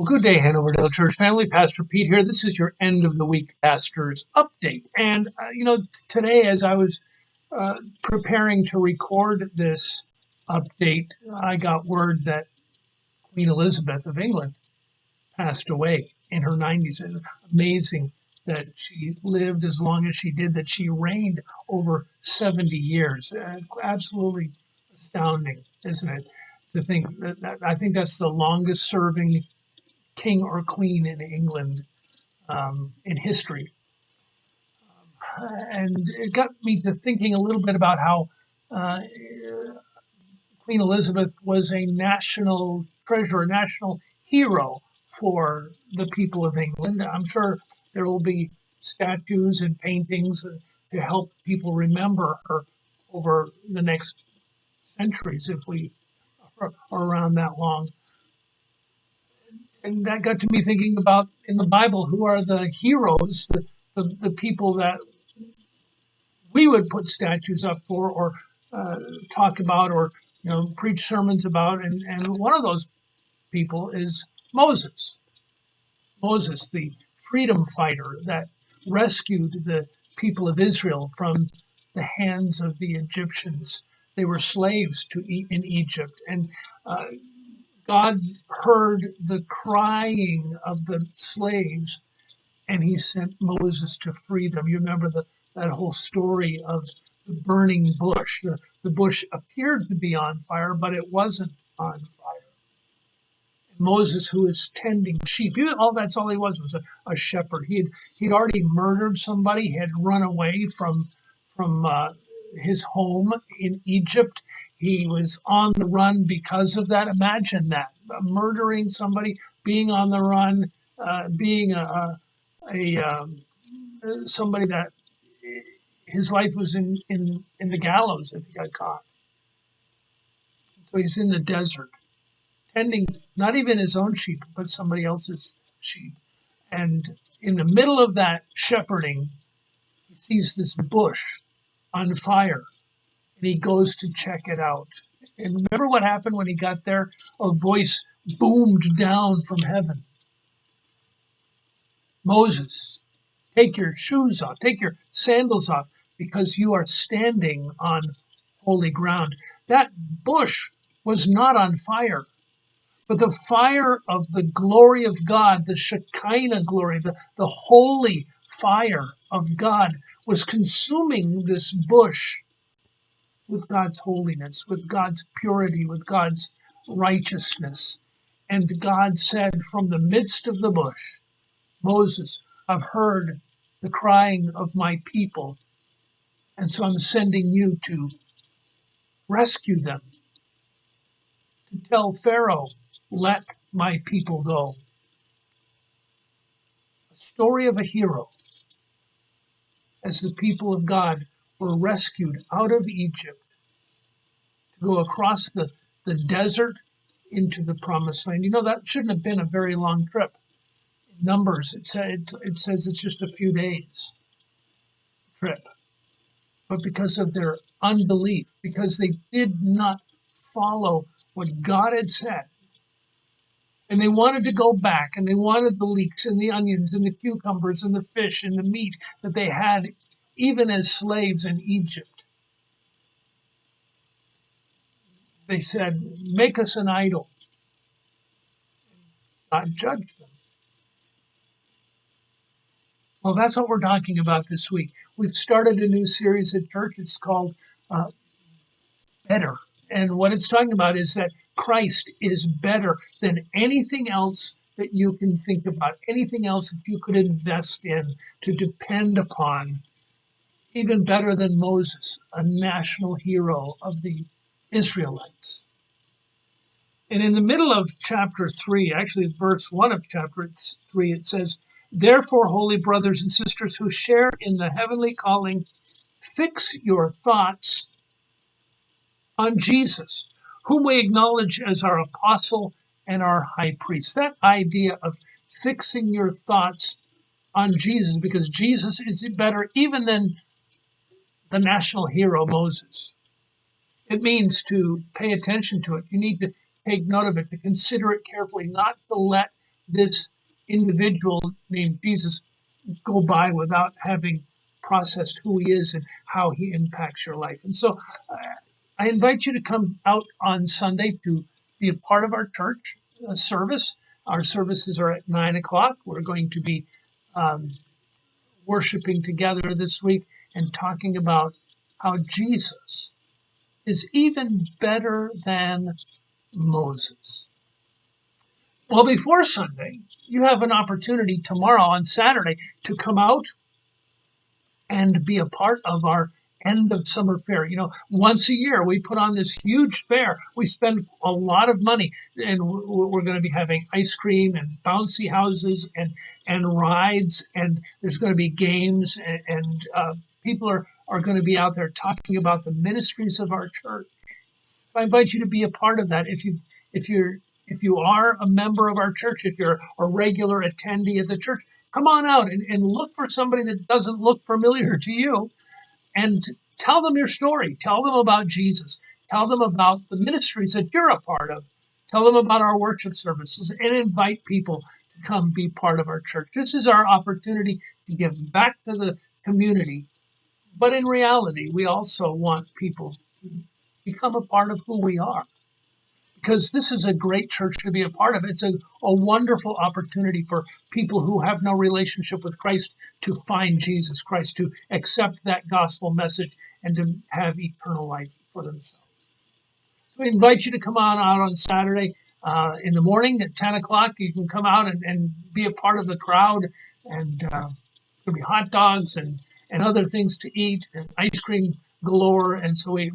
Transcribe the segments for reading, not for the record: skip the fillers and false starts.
Well, good day, Hanover Church family. Pastor Pete here. This is your end of the week pastor's update. And, today, as I was preparing to record this update, I got word that Queen Elizabeth of England passed away in her 90s. It's amazing that she lived as long as she did, that she reigned over 70 years. Absolutely astounding, isn't it? To think I think that's the longest serving king or queen in England in history. And it got me to thinking a little bit about how uh, Queen Elizabeth was a national treasure, a national hero for the people of England. I'm sure there will be statues and paintings to help people remember her over the next centuries if we are around that long. And that got to me thinking about in the Bible, who are the heroes, the people that we would put statues up for or talk about or preach sermons about. And one of those people is Moses. Moses, the freedom fighter that rescued the people of Israel from the hands of the Egyptians. They were slaves in Egypt. And God heard the crying of the slaves, and he sent Moses to free them. You remember that whole story of the burning bush. The bush appeared to be on fire, but it wasn't on fire. Moses, who was tending sheep, that's all he was a shepherd. He'd already murdered somebody. He had run away from his home in Egypt. He was on the run because of that. Imagine that, murdering somebody, being on the run, being somebody that his life was in the gallows if he got caught. So he's in the desert, tending not even his own sheep, but somebody else's sheep. And in the middle of that shepherding, he sees this bush on fire, and he goes to check it out. And remember what happened when he got there? A voice boomed down from heaven. Moses, take your shoes off, take your sandals off, because you are standing on holy ground. That bush was not on fire, but the fire of the glory of God, the Shekinah glory, the holy fire of God was consuming this bush with God's holiness, with God's purity, with God's righteousness. And God said from the midst of the bush, Moses, I've heard the crying of my people, and so I'm sending you to rescue them, to tell Pharaoh, let my people go. A story of a hero as the people of God were rescued out of Egypt to go across the desert into the promised land. That shouldn't have been a very long trip. In Numbers, it says it's just a few days trip. But because of their unbelief, because they did not follow what God had said, and they wanted to go back, and they wanted the leeks and the onions and the cucumbers and the fish and the meat that they had even as slaves in Egypt. They said, make us an idol. God judged them. Well, that's what we're talking about this week. We've started a new series at church. It's called Better. And what it's talking about is that Christ is better than anything else that you can think about, anything else that you could invest in, to depend upon. Even better than Moses, a national hero of the Israelites. And in the middle of chapter 3, actually verse 1 of chapter 3, it says, therefore, holy brothers and sisters who share in the heavenly calling, fix your thoughts on Jesus, whom we acknowledge as our apostle and our high priest. That idea of fixing your thoughts on Jesus, because Jesus is better even than the national hero Moses. It means to pay attention to it. You need to take note of it, to consider it carefully, not to let this individual named Jesus go by without having processed who he is and how he impacts your life. And so I invite you to come out on Sunday to be a part of our church service. Our services are at 9 o'clock. We're going to be um, worshiping together this week and talking about how Jesus is even better than Moses. Well, before Sunday, you have an opportunity tomorrow on Saturday to come out and be a part of our end of summer fair. You know, once a year we put on this huge fair. We spend a lot of money, and we're going to be having ice cream and bouncy houses and rides, and there's going to be games, and people are going to be out there talking about the ministries of our church. I invite you to be a part of that. If you are a member of our church, if you're a regular attendee of the church, come on out and look for somebody that doesn't look familiar to you and tell them your story. Tell them about Jesus. Tell them about the ministries that you're a part of. Tell them about our worship services and invite people to come be part of our church. This is our opportunity to give back to the community. But in reality, we also want people to become a part of who we are, because this is a great church to be a part of. It's a wonderful opportunity for people who have no relationship with Christ to find Jesus Christ, to accept that gospel message, and to have eternal life for themselves. So we invite you to come on out on Saturday in the morning at 10 o'clock. You can come out and be a part of the crowd, and there'll be hot dogs and other things to eat, and ice cream galore, and so we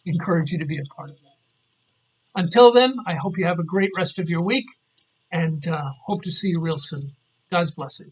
encourage you to be a part of that. Until then, I hope you have a great rest of your week, and hope to see you real soon. God's blessing.